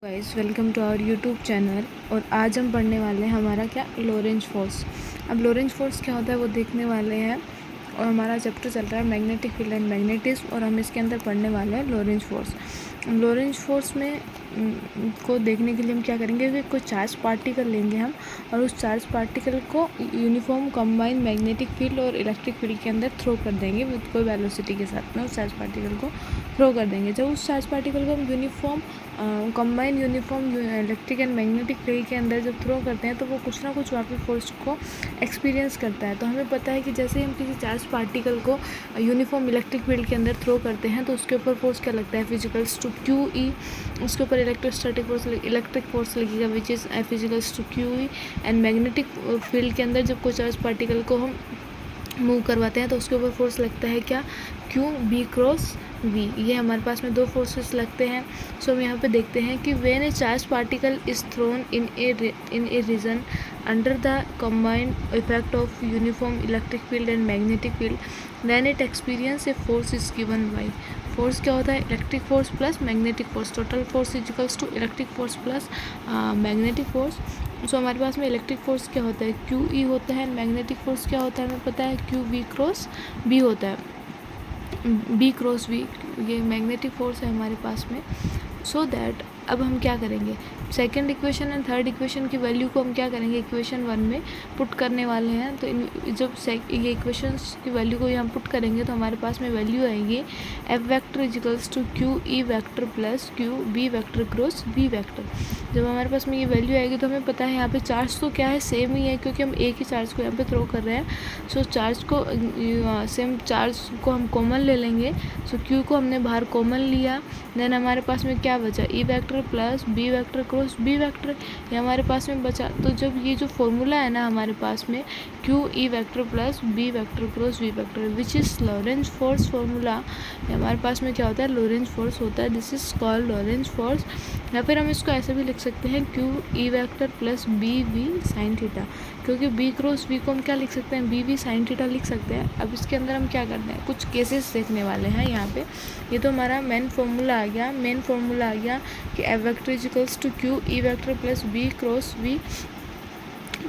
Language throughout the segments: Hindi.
Guys welcome to our YouTube channel. और आज हम पढ़ने वाले हैं हमारा क्या लोरेंज फोर्स। अब लोरेंज फोर्स क्या होता है वो देखने वाले हैं। और हमारा चैप्टर चल रहा है मैग्नेटिक फील्ड एंड मैग्नेटिज्म और हम इसके अंदर पढ़ने वाले हैं लोरेंज फोर्स। लोरेंज फोर्स में को देखने के लिए हम क्या करेंगे कि कोई चार्ज पार्टिकल लेंगे हम और उस चार्ज पार्टिकल को यूनिफॉर्म कंबाइन मैग्नेटिक फील्ड और इलेक्ट्रिक फील्ड के अंदर थ्रो कर देंगे विद कोई वेलोसिटी के साथ में उस चार्ज पार्टिकल को थ्रो कर देंगे। जब उस चार्ज पार्टिकल को हम uniform combine uniform electric and magnetic field के अंदर जब थ्रो करते हैं तो वो कुछ ना कुछ वहाँ पे फोर्स को एक्सपीरियंस करता है। तो हमें पता है कि जैसे हम किसी चार्ज पार्टिकल को यूनिफॉर्म इलेक्ट्रिक फील्ड के अंदर थ्रो करते हैं तो उसके ऊपर फोर्स क्या लगता है फिजिकल्स टू क्यू ई। उसके ऊपर इलेक्ट्रिक फोर्स लगेगा which is equals to Q E. And magnetic field के अंदर जब कोई चार्ज पार्टिकल को हम मूव करवाते हैं तो उसके ऊपर फोर्स लगता है क्या क्यू बी क्रॉस वी। ये हमारे पास में दो फोर्सेस लगते हैं। सो हम यहाँ पे देखते हैं कि when a charge particle is thrown in a region under the combined effect of uniform electric field and magnetic field then it experience a force is given by. Force क्या होता है electric force plus magnetic force. Total force equals to electric force plus magnetic force. So हमारे पास में इलेक्ट्रिक फोर्स क्या होता है क्यू ई होता है। मैग्नेटिक फोर्स क्या होता है हमें पता है क्यू बी क्रॉस बी होता है। बी क्रॉस बी ये मैग्नेटिक फोर्स है हमारे पास में। सो दैट अब हम क्या करेंगे second equation and third equation की वैल्यू को हम क्या करेंगे इक्वेशन 1 में पुट करने वाले हैं। तो जब ये इक्वेशंस की वैल्यू को यहाँ पुट करेंगे तो हमारे पास में वैल्यू आएगी F vector equals to Q E vector plus Q B vector cross B vector. जब हमारे पास में ये वैल्यू आएगी तो हमें पता है यहाँ पे चार्ज तो क्या है सेम ही है क्योंकि हम एक ही चार्ज को यहाँ पे थ्रो कर रहे हैं। सो चार्ज को सेम चार्ज को हम कॉमन ले लेंगे। सो क्यू को हमने बाहर कॉमन लिया देन हमारे पास में क्या बचा E vector plus B vector cross B vector ये हमारे पास में बचा। तो जब ये जो फॉर्मूला है ना हमारे पास में Q E vector plus B vector cross B vector which is Lorentz force formula हमारे पास में क्या होता है लॉरेंज फोर्स होता है। This is called Lorentz force. या फिर हम इसको ऐसे भी लिख सकते हैं Q E vector plus B V sine theta क्योंकि बी क्रॉस बी को हम क्या लिख सकते हैं बी वी साइन थीटा लिख सकते हैं। अब इसके अंदर हम क्या करते हैं कुछ केसेस देखने वाले हैं यहाँ पे। ये तो हमारा मेन फार्मूला आ गया कि F vector equals to Q E vector plus B cross V.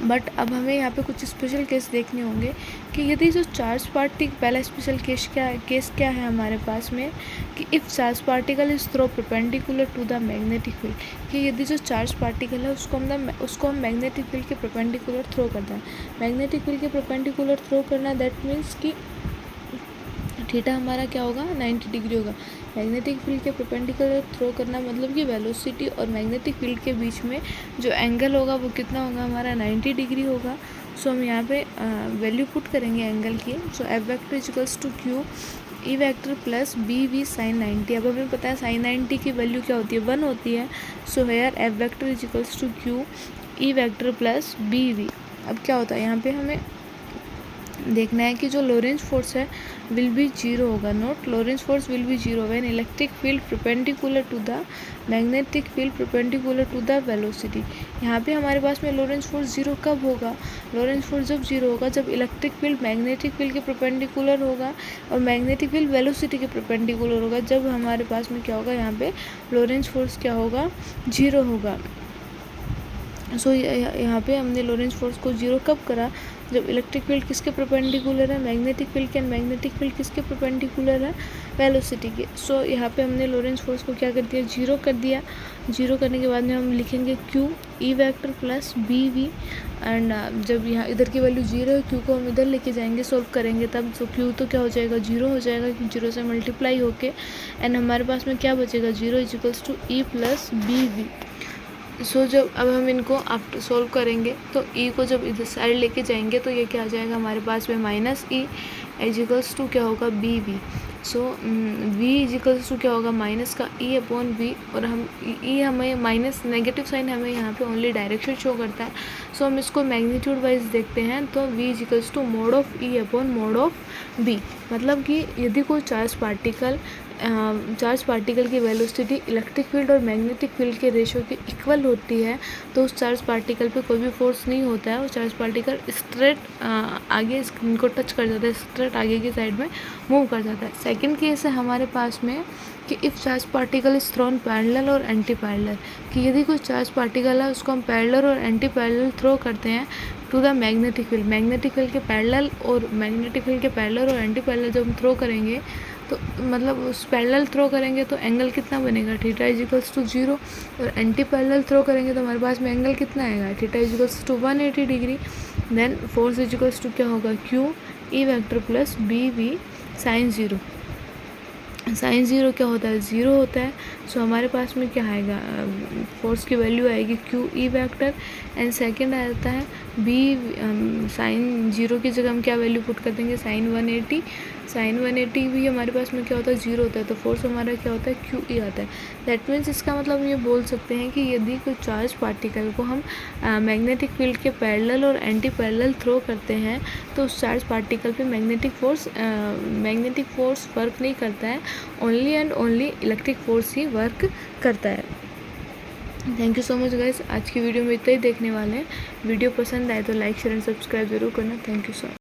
But अब हमें यहाँ पे कुछ स्पेशल केस देखने होंगे कि यदि जो चार्ज पार्टिकल पहला स्पेशल केस क्या है हमारे पास में कि if charge particle is throw perpendicular to the magnetic field कि यदि जो चार्ज पार्टिकल है उसको हम मैग्नेटिक फील्ड के परपेंडिकुलर थ्रो करते हैं। मैग्नेटिक फील्ड के परपेंडिकुलर थ्रो करना दैट मीन्स कि थीटा हमारा क्या होगा 90 डिग्री होगा। मैग्नेटिक फील्ड के परपेंडिकुलर थ्रो करना मतलब कि वेलोसिटी और मैग्नेटिक फील्ड के बीच में जो एंगल होगा वो कितना होगा हमारा 90 डिग्री होगा। सो हम यहाँ पे वैल्यू पुट करेंगे एंगल की। So F vector equals to Q E vector plus B V sine 90। अब हमें पता है साइन 90 की वैल्यू क्या होती है 1 होती है। So here F vector equals to Q E vector plus B V. अब क्या होता है यहाँ पे हमें देखना है कि जो लोरेंज फोर्स है विल बी जीरो होगा। Note Lorentz force will be zero when electric field perpendicular to the magnetic field perpendicular to the velocity. यहाँ पे हमारे पास में लोरेंज फोर्स जीरो कब होगा लोरेंज फोर्स जब जीरो होगा जब इलेक्ट्रिक फील्ड मैग्नेटिक फील्ड के परपेंडिकुलर होगा और मैग्नेटिक फील्ड वेलोसिटी के परपेंडिकुलर होगा। जब हमारे पास में क्या होगा यहाँ पे लोरेंज फोर्स क्या होगा जीरो होगा। सो यहाँ पे हमने लोरेंज फोर्स को जीरो कब करा जब इलेक्ट्रिक फील्ड किसके परपेंडिकुलर है मैग्नेटिक फील्ड के एंड मैग्नेटिक फील्ड किसके परपेंडिकुलर है वेलोसिटी के। सो यहाँ पे हमने लोरेंज फोर्स को क्या कर दिया जीरो कर दिया। जीरो करने के बाद में हम लिखेंगे Q E vector plus B V and जब यहाँ इधर की वैल्यू जीरो है क्यू को हम इधर लेके जाएंगे सॉल्व करेंगे तब। तो क्यू तो क्या हो जाएगा जीरो हो जाएगा क्योंकि जीरो से मल्टीप्लाई होके एंड हमारे पास में क्या बचेगा zero equals to E plus B V. So जब अब हम इनको आफ्टर सॉल्व करेंगे तो ई को जब इधर साइड लेके जाएंगे तो ये क्या आ जाएगा हमारे पास में माइनस ई इजिकल्स टू क्या होगा B V. So V equals to क्या होगा माइनस का ई अपॉन वी और हम ई हमें माइनस नेगेटिव साइन हमें यहाँ पे ओनली डायरेक्शन शो करता है। सो हम इसको मैग्नीट्यूड वाइज देखते हैं तो V equals to mod of E upon mod of B. मतलब कि यदि कोई चार्ज पार्टिकल की वेलोसिटी इलेक्ट्रिक फील्ड और मैग्नेटिक फील्ड के रेशो के इक्वल होती है तो उस चार्ज पार्टिकल पे कोई भी फोर्स नहीं होता है। वो चार्ज पार्टिकल स्ट्रेट आगे स्क्रीन को टच कर जाता है स्ट्रेट आगे की साइड में मूव कर जाता है। सेकंड केस है हमारे पास में कि if charge particle is thrown parallel और एंटी पैरेलल, कि यदि कोई चार्ज पार्टिकल है उसको हम पैरेलल और एंटी पैरेलल थ्रो करते हैं to the magnetic field, magnetic field के पैरेलल और मैग्नेटिक फील्ड के पैरेलल और एंटी पैरेलल जब हम थ्रो करेंगे तो मतलब उस पैरेलल थ्रो करेंगे तो एंगल कितना बनेगा, थीटा इज इक्वल्स टू 0, और एंटी पैरेलल थ्रो करेंगे तो हमारे पास में एंगल कितना आएगा, theta is equals to 180 degree. Then force is equals to क्या होगा, Q E vector plus B V sine 0। Sine 0 क्या होता है, 0 होता है। सो हमारे पास में क्या आएगा, फोर्स की वैल्यू आएगी Q E vector, and second आता है बी, साइन 0 की जगह हम क्या वैल्यू पुट कर देंगे, साइन 180। साइन 180 भी हमारे पास में क्या होता है, 0 होता है, तो फोर्स हमारा क्या होता है, क्यू ई आता है। दैट मीन्स इसका मतलब हम ये बोल सकते हैं कि यदि कोई चार्ज पार्टिकल को हम मैग्नेटिक फील्ड के पैरेलल और एंटी पैरेलल थ्रो करते हैं तो उस चार्ज पार्टिकल पे मैग्नेटिक फोर्स वर्क नहीं करता है, only and only electric force he work करता है। Thank you so much guys, आज की वीडियो में इतना ही देखने वाले हैं। वीडियो पसंद आए तो लाइक शेयर एंड सब्सक्राइब जरूर करना। Thank you so much.